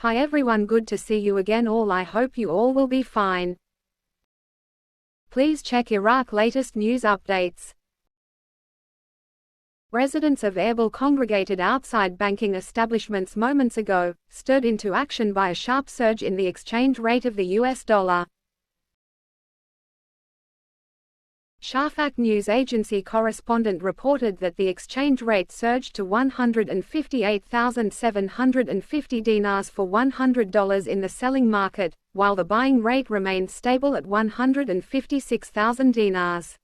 Hi everyone, good to see you again all. I hope you all will be fine. Please check Iraq latest news updates. Residents of Erbil congregated outside banking establishments moments ago, stirred into action by a sharp surge in the exchange rate of the US dollar. Shafaq News Agency correspondent reported that the exchange rate surged to 158,750 dinars for $100 in the selling market, while the buying rate remained stable at 156,000 dinars.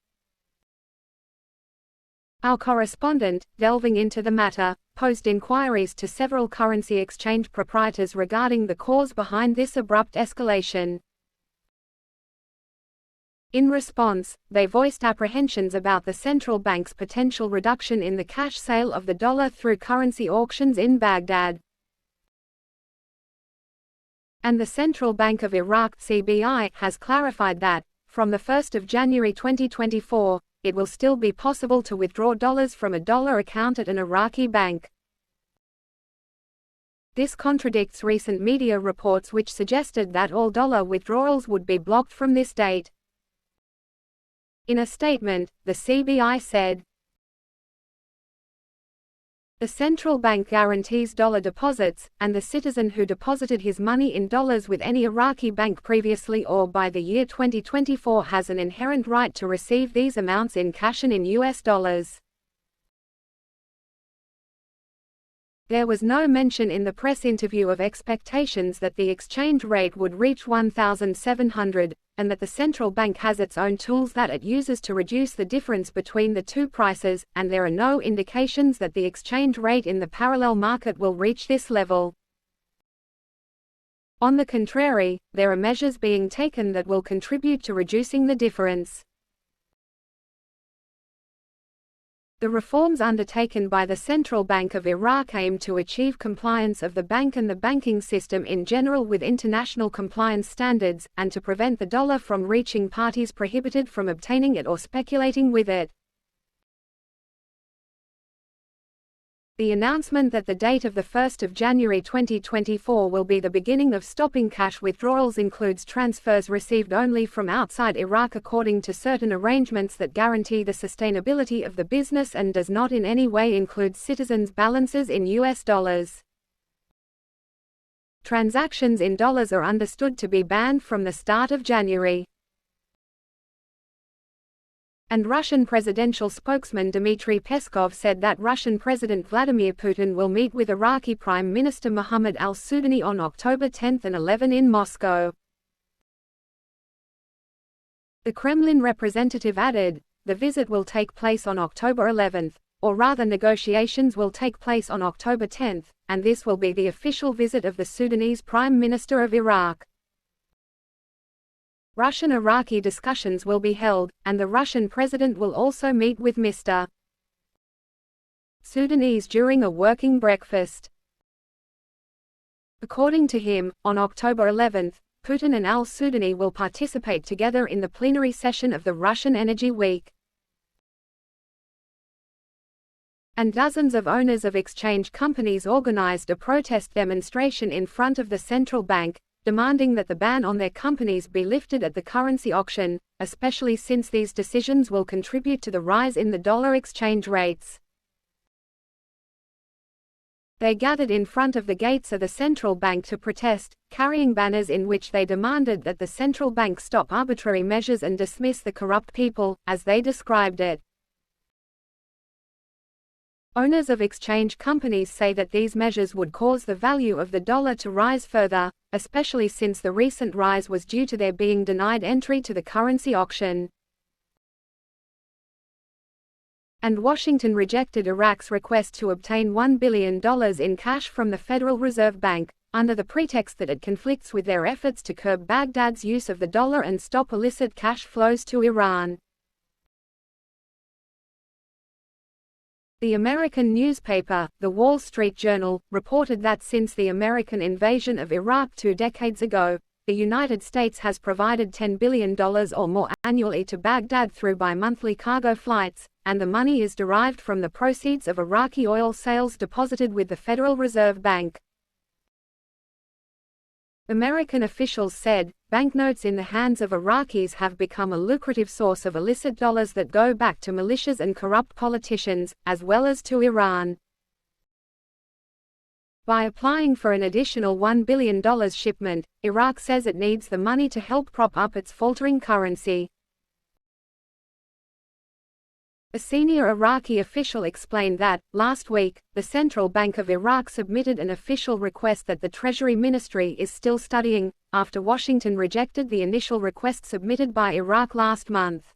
Our correspondent, delving into the matter, posed inquiries to several currency exchange proprietors regarding the cause behind this abrupt escalation. In response, they voiced apprehensions about the central bank's potential reduction in the cash sale of the dollar through currency auctions in Baghdad. And the Central Bank of Iraq (CBI) has clarified that, from the 1st of January 2024, it will still be possible to withdraw dollars from a dollar account at an Iraqi bank. This contradicts recent media reports which suggested that all dollar withdrawals would be blocked from this date. In a statement, the CBI said, "The central bank guarantees dollar deposits, and the citizen who deposited his money in dollars with any Iraqi bank previously or by the year 2024 has an inherent right to receive these amounts in cash and in US dollars." There was no mention in the press interview of expectations that the exchange rate would reach 1,700, and that the central bank has its own tools that it uses to reduce the difference between the two prices, and there are no indications that the exchange rate in the parallel market will reach this level. On the contrary, there are measures being taken that will contribute to reducing the difference. The reforms undertaken by the Central Bank of Iraq aim to achieve compliance of the bank and the banking system in general with international compliance standards, and to prevent the dollar from reaching parties prohibited from obtaining it or speculating with it. The announcement that the date of the 1st of January 2024 will be the beginning of stopping cash withdrawals includes transfers received only from outside Iraq according to certain arrangements that guarantee the sustainability of the business and does not in any way include citizens' balances in US dollars. Transactions in dollars are understood to be banned from the start of January. And Russian presidential spokesman Dmitry Peskov said that Russian President Vladimir Putin will meet with Iraqi Prime Minister Mohammad al-Sudani on October 10 and 11 in Moscow. The Kremlin representative added, "The visit will take place on October 11, or rather negotiations will take place on October 10, and this will be the official visit of the Sudanese Prime Minister of Iraq." Russian-Iraqi discussions will be held, and the Russian president will also meet with Mr. Sudanese during a working breakfast. According to him, on October 11, Putin and al-Sudani will participate together in the plenary session of the Russian Energy Week. And dozens of owners of exchange companies organized a protest demonstration in front of the central bank, demanding that the ban on their companies be lifted at the currency auction, especially since these decisions will contribute to the rise in the dollar exchange rates. They gathered in front of the gates of the central bank to protest, carrying banners in which they demanded that the central bank stop arbitrary measures and dismiss the corrupt people, as they described it. Owners of exchange companies say that these measures would cause the value of the dollar to rise further, especially since the recent rise was due to their being denied entry to the currency auction. And Washington rejected Iraq's request to obtain $1 billion in cash from the Federal Reserve Bank, under the pretext that it conflicts with their efforts to curb Baghdad's use of the dollar and stop illicit cash flows to Iran. The American newspaper, The Wall Street Journal, reported that since the American invasion of Iraq 2 decades ago, the United States has provided $10 billion or more annually to Baghdad through bi-monthly cargo flights, and the money is derived from the proceeds of Iraqi oil sales deposited with the Federal Reserve Bank. American officials said, banknotes in the hands of Iraqis have become a lucrative source of illicit dollars that go back to militias and corrupt politicians, as well as to Iran. By applying for an additional $1 billion shipment, Iraq says it needs the money to help prop up its faltering currency. A senior Iraqi official explained that, last week, the Central Bank of Iraq submitted an official request that the Treasury Ministry is still studying, after Washington rejected the initial request submitted by Iraq last month.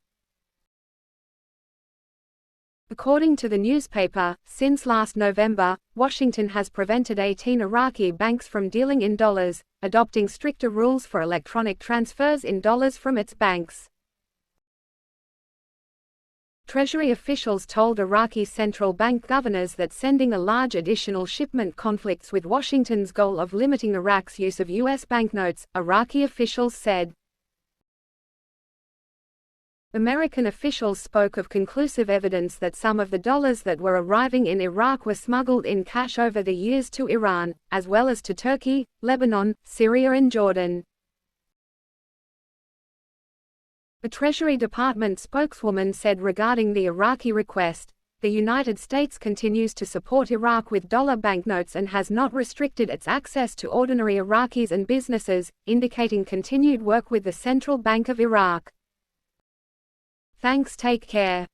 According to the newspaper, since last November, Washington has prevented 18 Iraqi banks from dealing in dollars, adopting stricter rules for electronic transfers in dollars from its banks. Treasury officials told Iraqi central bank governors that sending a large additional shipment conflicts with Washington's goal of limiting Iraq's use of U.S. banknotes, Iraqi officials said. American officials spoke of conclusive evidence that some of the dollars that were arriving in Iraq were smuggled in cash over the years to Iran, as well as to Turkey, Lebanon, Syria and Jordan. A Treasury Department spokeswoman said regarding the Iraqi request, the United States continues to support Iraq with dollar banknotes and has not restricted its access to ordinary Iraqis and businesses, indicating continued work with the Central Bank of Iraq. Thanks, take care.